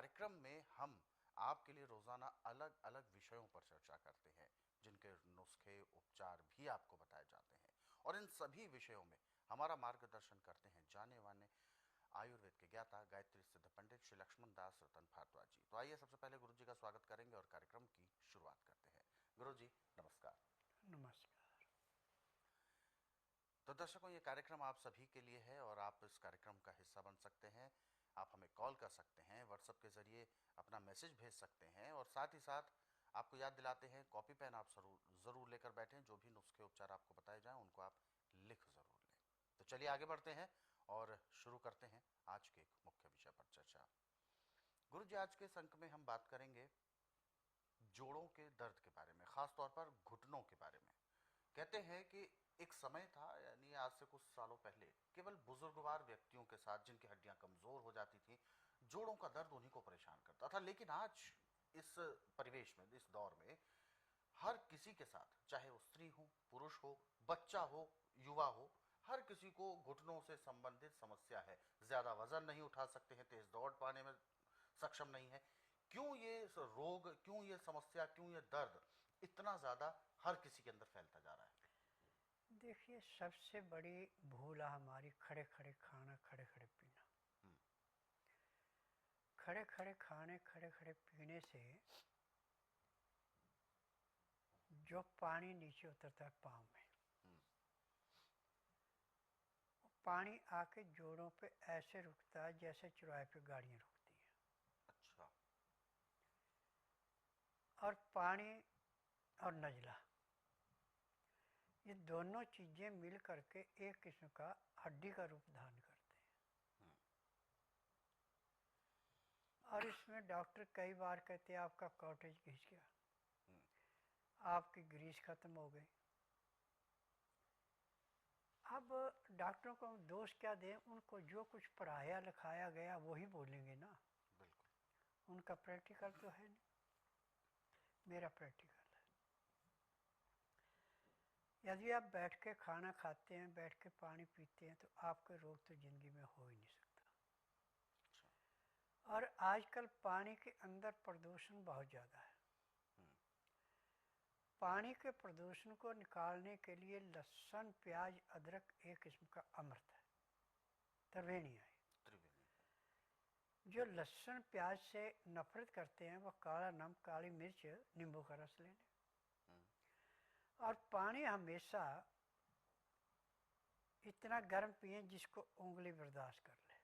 कार्यक्रम में हम आपके लिए रोजाना अलग अलग विषयों पर चर्चा करते हैं, जिनके नुस्खे उपचार भी आपको बताए जाते हैं। और इन सभी विषयों में हमारा मार्गदर्शन करते हैं जाने माने आयुर्वेद के ज्ञाता गायत्री सिद्ध पंडित श्री लक्ष्मण दास रतन भारद्वाज जी। तो आइए सबसे पहले गुरु जी का स्वागत करेंगे और कार्यक्रम की शुरुआत करते हैं। गुरु जी नमस्कार। नमस्कार। तो दर्शकों, ये कार्यक्रम आप सभी के लिए है और आप इस कार्यक्रम का हिस्सा बन सकते हैं। आप हमें कॉल कर सकते हैं, व्हाट्सएप के जरिए अपना मैसेज भेज सकते हैं और साथ ही साथ आपको याद दिलाते हैं कॉपी पेन आप ज़रूर लेकर बैठें। जो भी नुस्खे उपचार आपको बताए जाएं उनको आप लिख ज़रूर लें। तो चलिए आगे बढ़ते हैं और शुरू करते हैं आज के एक मुख्य विषय पर चर्चा। गुरु जी, आज के इस अंक में हम बात करेंगे जोड़ों के दर्द के बारे में, खास तौर पर घुटनों के बारे में। कहते हैं कि एक समय था, यानी आज से कुछ सालों पहले, केवल बुजुर्गवार व्यक्तियों के साथ जिनकी हड्डियां कमजोर हो जाती थी, जोड़ों का दर्द उन्हीं को परेशान करता था। लेकिन आज इस परिवेश में, इस दौर में, हर किसी के साथ, चाहे वो स्त्री हो, पुरुष हो, बच्चा हो, युवा हो, हर किसी को घुटनों से संबंधित समस्या है। ज्यादा वजन नहीं उठा सकते हैं, तेज दौड़ पाने में सक्षम नहीं है। क्यों ये रोग, क्यों ये समस्या, क्यों ये दर्द इतना ज्यादा हर किसी के अंदर फैलता जा रहा है? देखिए, सबसे बड़ी भूल है हमारी खड़े खड़े खाना, खड़े खड़े पीना। खड़े खड़े खाने, खड़े खड़े पीने से जो पानी नीचे उतरता है पाँव में, वो पानी आके जोड़ों पे ऐसे रुकता है जैसे चौराहे पे गाड़ियाँ रुकती हैं। अच्छा। और पानी और नज़ला, ये दोनों चीज़ें मिल करके एक किस्म का हड्डी का रूप धारण करते हैं। और इसमें डॉक्टर कई बार कहते हैं आपका कॉटेज घिस गया, आपकी ग्रीस खत्म हो गई। अब डॉक्टरों को हम दोष क्या दें? उनको जो कुछ पढ़ाया लिखाया गया वही बोलेंगे ना। बिल्कुल। उनका प्रैक्टिकल तो है नहीं, मेरा प्रैक्टिकल है। यदि आप बैठ के खाना खाते हैं, बैठ के पानी पीते हैं, तो आपका रोग तो ज़िंदगी में हो ही नहीं सकता। अच्छा। और आजकल पानी के अंदर प्रदूषण बहुत ज़्यादा है। पानी के प्रदूषण को निकालने के लिए लहसुन, प्याज, अदरक एक किस्म का अमृत है, त्रिवेणी है। जो लहसुन प्याज से नफरत करते हैं, वह काला नमक, काली मिर्च, नींबू का रस ले लें। और पानी हमेशा इतना गर्म पिए जिसको उंगली बर्दाश्त कर ले।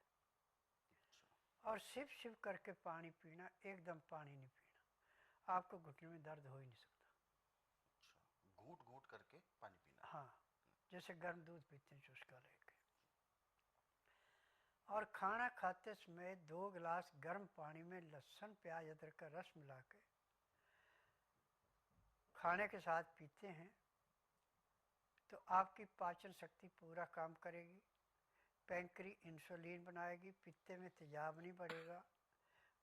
और सिप सिप करके पानी पीना, एकदम पानी नहीं पीना। आपको घुटने में दर्द हो ही नहीं सकता। अच्छा, घूट घूट करके पानी पीना। हाँ, जैसे गर्म दूध पीते हैं चुस्का लेके। और खाना खाते समय 2 गिलास गर्म पानी में लहसुन, प्याज, अदरक का रस मिला के खाने के साथ पीते हैं तो आपकी पाचन शक्ति पूरा काम करेगी। पैंक्री इंसुलिन बनाएगी, पित्ते में तेजाब नहीं बढ़ेगा,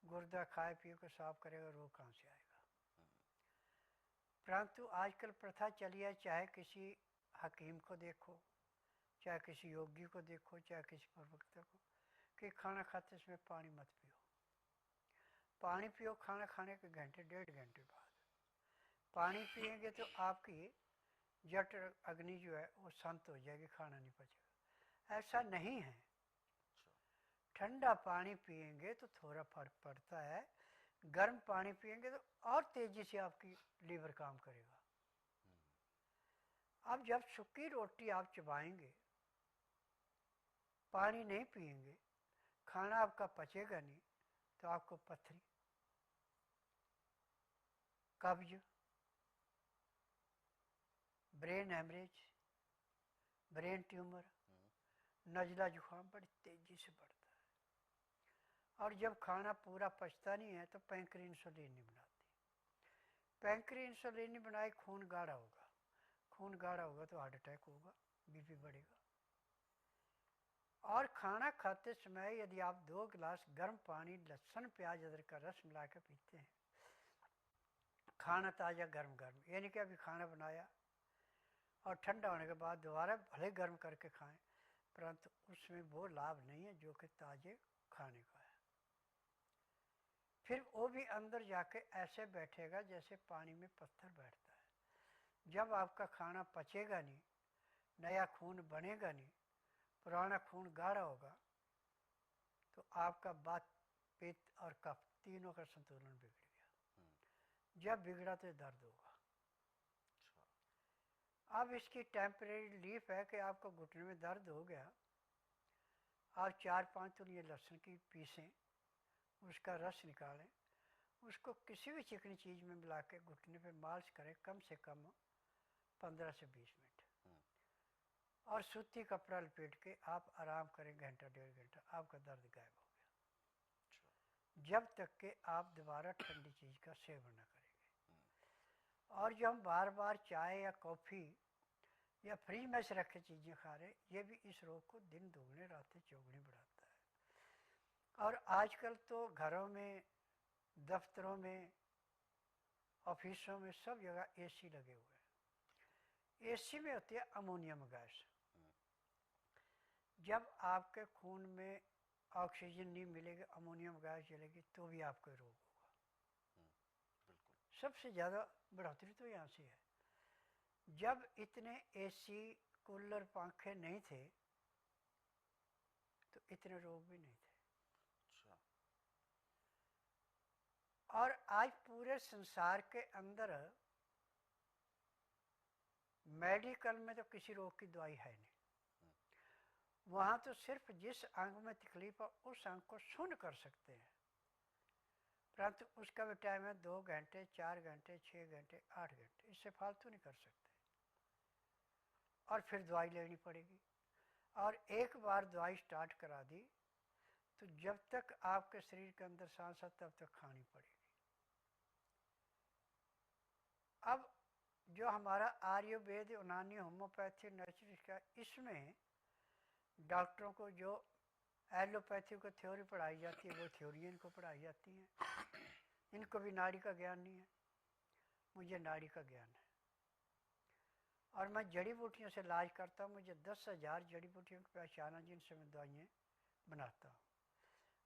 गुर्दा खाए पिए को साफ करेगा, रोग कहाँ से आएगा। परंतु आजकल प्रथा चली है, चाहे किसी हकीम को देखो, चाहे किसी योगी को देखो, चाहे किसी प्रवक्ता को, कि खाना खाते समय पानी मत पियो। पानी पियो खाना खाने के घंटे 1.5 घंटे बाद। पानी पिएंगे तो आपकी जठ अग्नि जो है वो शांत हो जाएगी, खाना नहीं पचेगा। ऐसा नहीं है। ठंडा पानी पिएंगे तो थोड़ा फर्क पड़ता है, गर्म पानी पिएंगे तो और तेजी से आपकी लीवर काम करेगा। अब जब सूखी रोटी आप चबाएंगे, पानी नहीं पिएंगे, खाना आपका पचेगा नहीं, तो आपको पथरी, कब्ज, ब्रेन हेमरेज, ब्रेन ट्यूमर, नज़ला जुकाम बड़ी तेज़ी से बढ़ता है। और जब खाना पूरा पचता नहीं है तो पैंक्री इंसुलिन नहीं बनाती। पैंक्री इंसुलिन नहीं बनाई, खून गाढ़ा होगा, खून गाढ़ा होगा तो हार्ट अटैक होगा, बीपी बढ़ेगा। और खाना खाते समय यदि आप 2 गिलास गर्म पानी, लहसुन, प्याज, अदरक का रस मिला के पीते हैं, खाना ताज़ा गर्म गर्म, यानी कि अभी खाना बनाया और ठंडा होने के बाद दोबारा भले गर्म करके खाएं, परंतु उसमें वो लाभ नहीं है जो कि ताज़े खाने का है। फिर वो भी अंदर जाके ऐसे बैठेगा जैसे पानी में पत्थर बैठता है। जब आपका खाना पचेगा नहीं, नया खून बनेगा नहीं, पुराना खून गाढ़ा होगा, तो आपका वात, पित्त और कफ तीनों का संतुलन बिगड़ गया। जब बिगड़ा तो दर्द होगा। अब इसकी टेम्परेरी रिलीफ है कि आपको घुटने में दर्द हो गया, आप 4-5 तुलिये लहसुन की पीसें, उसका रस निकालें, उसको किसी भी चिकनी चीज़ में मिला के घुटने पे मालिश करें कम से कम 15 से 20 मिनट, और सूती कपड़ा लपेट के आप आराम करें घंटा 1.5 घंटा, आपका दर्द गायब हो गया। जब तक कि आप दोबारा ठंडी चीज़ का सेवन न करेंगे। और जो हम बार बार चाय या कॉफ़ी या फ्रिज में से रखे चीज़ें खा रहे, ये भी इस रोग को दिन दोगुने रातें चौगुने बढ़ाता है। और आजकल तो घरों में, दफ्तरों में, ऑफिसों में, सब जगह एसी लगे हुए हैं। एसी में होती है अमोनियम गैस। जब आपके खून में ऑक्सीजन नहीं मिलेगी, अमोनियम गैस चलेगी, तो भी आपको रोग होगा। सबसे ज़्यादा बढ़ोतरी तो यहाँ से है। जब इतने एसी, कूलर, पंखे नहीं थे तो इतने रोग भी नहीं थे। और आज पूरे संसार के अंदर मेडिकल में तो किसी रोग की दवाई है नहीं। वहाँ तो सिर्फ जिस अंग में तकलीफ है उस अंग को सुन कर सकते हैं, परंतु उसका भी टाइम है 2 घंटे, 4 घंटे, 6 घंटे, 8 घंटे, इससे फालतू नहीं कर सकते। और फिर दवाई लेनी पड़ेगी। और एक बार दवाई स्टार्ट करा दी तो जब तक आपके शरीर के अंदर सांस है तब तक खानी पड़ेगी। अब जो हमारा आयुर्वेद, यूनानी, होम्योपैथी, नेचुरल का, इसमें डॉक्टरों को जो एलोपैथी को थ्योरी पढ़ाई जाती है वो थ्योरी इनको पढ़ाई जाती हैं। इनको भी नाड़ी का ज्ञान नहीं है, मुझे नाड़ी का ज्ञान है। और मैं जड़ी बूटियों से इलाज करता हूँ। मुझे 10,000 जड़ी बूटियों की पहचान है जिनसे मैं दवाइयाँ बनाता हूँ।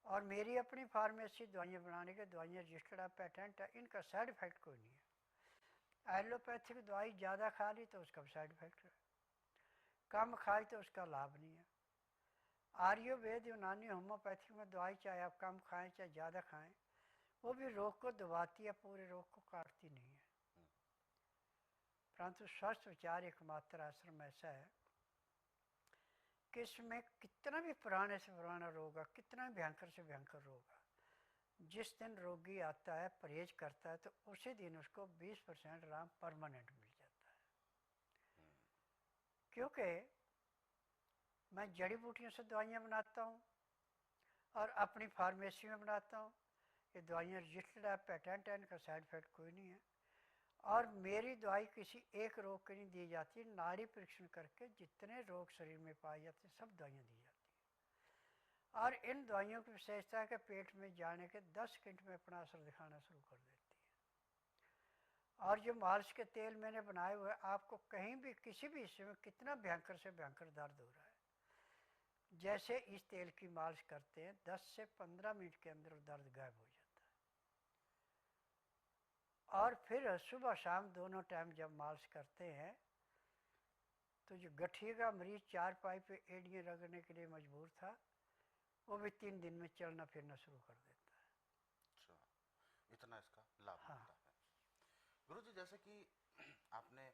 और मेरी अपनी फार्मेसी, दवाइयाँ बनाने के, दवाइयाँ रजिस्टर्ड है, पेटेंट है, इनका साइड इफ़ेक्ट कोई नहीं है। एलोपैथिक दवाई ज़्यादा खा ली तो उसका साइड इफ़ेक्ट है, कम खाई तो उसका लाभ नहीं है। आयुर्वेद, यूनानी, होम्योपैथी में दवाई चाहे आप कम खाएं चाहे ज़्यादा खाएं, वो भी रोग को दबाती है, पूरे रोग को काटती नहीं है। परंतु स्वस्थ विचार एकमात्र आश्रम ऐसा है कि इसमें कितना भी पुराने से पुराना रोग है, कितना भयंकर से भयंकर रोग है, जिस दिन रोगी आता है, परहेज करता है, तो उसी दिन उसको 20% आराम परमानेंट मिल जाता है। क्योंकि मैं जड़ी बूटियों से दवाइयाँ बनाता हूँ और अपनी फार्मेसी में बनाता हूँ। ये दवाइयाँ रजिस्टर्ड है, पेटेंट है, इनका साइड इफेक्ट कोई नहीं है। और मेरी दवाई किसी एक रोग की नहीं दी जाती, नाड़ी परीक्षण करके जितने रोग शरीर में पाए जाते हैं सब दवाइयाँ दी जाती हैं। और इन दवाइयों की विशेषता है कि पेट में जाने के 10 मिनट में अपना असर दिखाना शुरू कर देती है। और जो मालिश के तेल मैंने बनाए हुए, आपको कहीं भी किसी भी हिस्से में कितना भयंकर से भयंकर दर्द हो रहा है, जैसे इस तेल की मालिश करते हैं 10 से 15 मिनट के अंदर दर्द गायब हो जाता है। और फिर सुबह शाम दोनों टाइम जब मालिश करते हैं तो जो गठिए का मरीज 4 पाई पे एड़ियाँ रगड़ने के लिए मजबूर था, वो भी 3 दिन में चलना फिरना शुरू कर देता है। अच्छा, इतना इसका लाभ हाँ। मिलता है। गुरुजी, जैसे कि आपने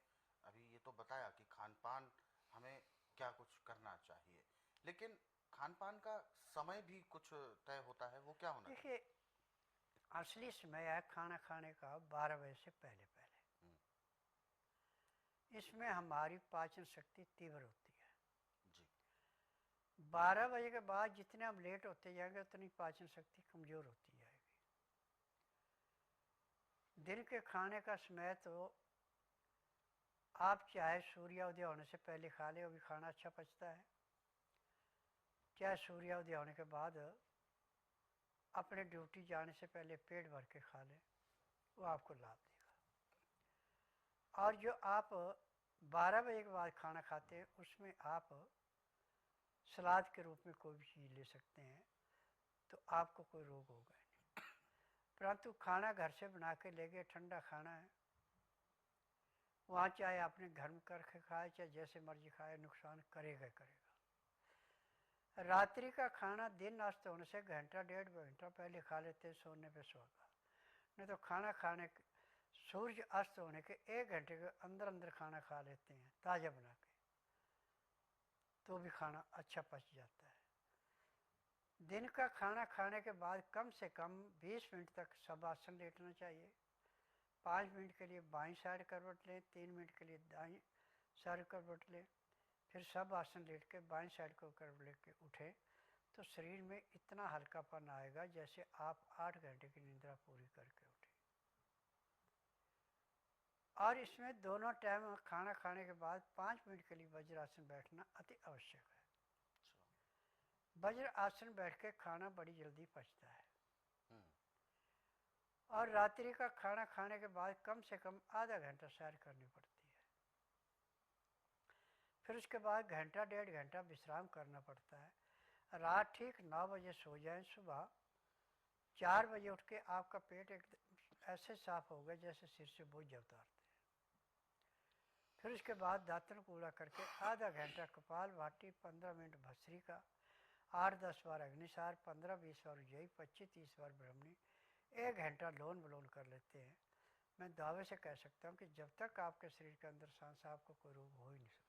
अभी ये तो बताया कि खान पान हमें क्या कुछ करना चाहिए, लेकिन खान पान का समय भी कुछ तय होता है, वो क्या होना चाहिए? देखिए, असली समय है खाना खाने का 12 बजे से पहले पहले। इसमें हमारी पाचन शक्ति तीव्र होती है जी। 12 बजे के बाद जितने हम लेट होते जाएंगे उतनी पाचन शक्ति कमज़ोर होती जाएगी। दिन के खाने का समय तो आप चाहे सूर्योदय होने से पहले खा लें, वो भी खाना अच्छा पचता है, चाहे सूर्योदय होने के बाद अपने ड्यूटी जाने से पहले पेट भर के खा लें, वो आपको लाभ देगा। और जो आप 12 बजे के बाद खाना खाते हैं उसमें आप सलाद के रूप में कोई भी चीज़ ले सकते हैं, तो आपको कोई रोग होगा नहीं। परंतु खाना घर से बना के ले गए, ठंडा खाना है, वहाँ चाहे आपने घर में करके खाए चाहे जैसे मर्जी खाए, नुकसान करेगा ही करेगा। रात्रि का खाना दिन अस्त होने से घंटा डेढ़ घंटा पहले खा लेते हैं सोने पे सोकर, नहीं तो खाना खाने के सूर्य अस्त होने के 1 घंटे के अंदर अंदर खाना खा लेते हैं ताज़ा बना के, तो भी खाना अच्छा पच जाता है। दिन का खाना खाने के बाद कम से कम 20 मिनट तक सब आसन लेटना चाहिए। 5 मिनट के लिए बाईं साइड करवट लें, 3 मिनट के लिए दाईं साइड करवट लें, फिर सब आसन लेट के बाईं साइड को करवट लेके उठें, तो शरीर में इतना हल्कापन आएगा जैसे आप 8 घंटे की निद्रा पूरी करके उठे। और इसमें दोनों टाइम खाना खाने के बाद 5 मिनट के लिए वज्रासन बैठना अति आवश्यक है। वज्र आसन बैठ के खाना बड़ी जल्दी पचता है। और रात्रि का खाना खाने के बाद कम से कम आधा घंटा सैर करनी पड़ती है। फिर उसके बाद घंटा डेढ़ घंटा विश्राम करना पड़ता है। रात ठीक 9 बजे सो जाएं, सुबह 4 बजे उठ के आपका पेट एकदम ऐसे साफ होगा जैसे सिर से बोझ उतारते हैं। फिर उसके बाद दातन कूड़ा करके आधा घंटा कपाल भाती, 15 मिनट भस्त्रिका, 8-10 बार अग्निसार, 15-20 बार उज्जयी, 25-30 बार ब्रह्मणी, 1 घंटा लोन विलोन कर लेते हैं। मैं दावे से कह सकता हूँ कि जब तक आपके शरीर के अंदर सांस, आपको कोई रोग हो ही नहीं सकता।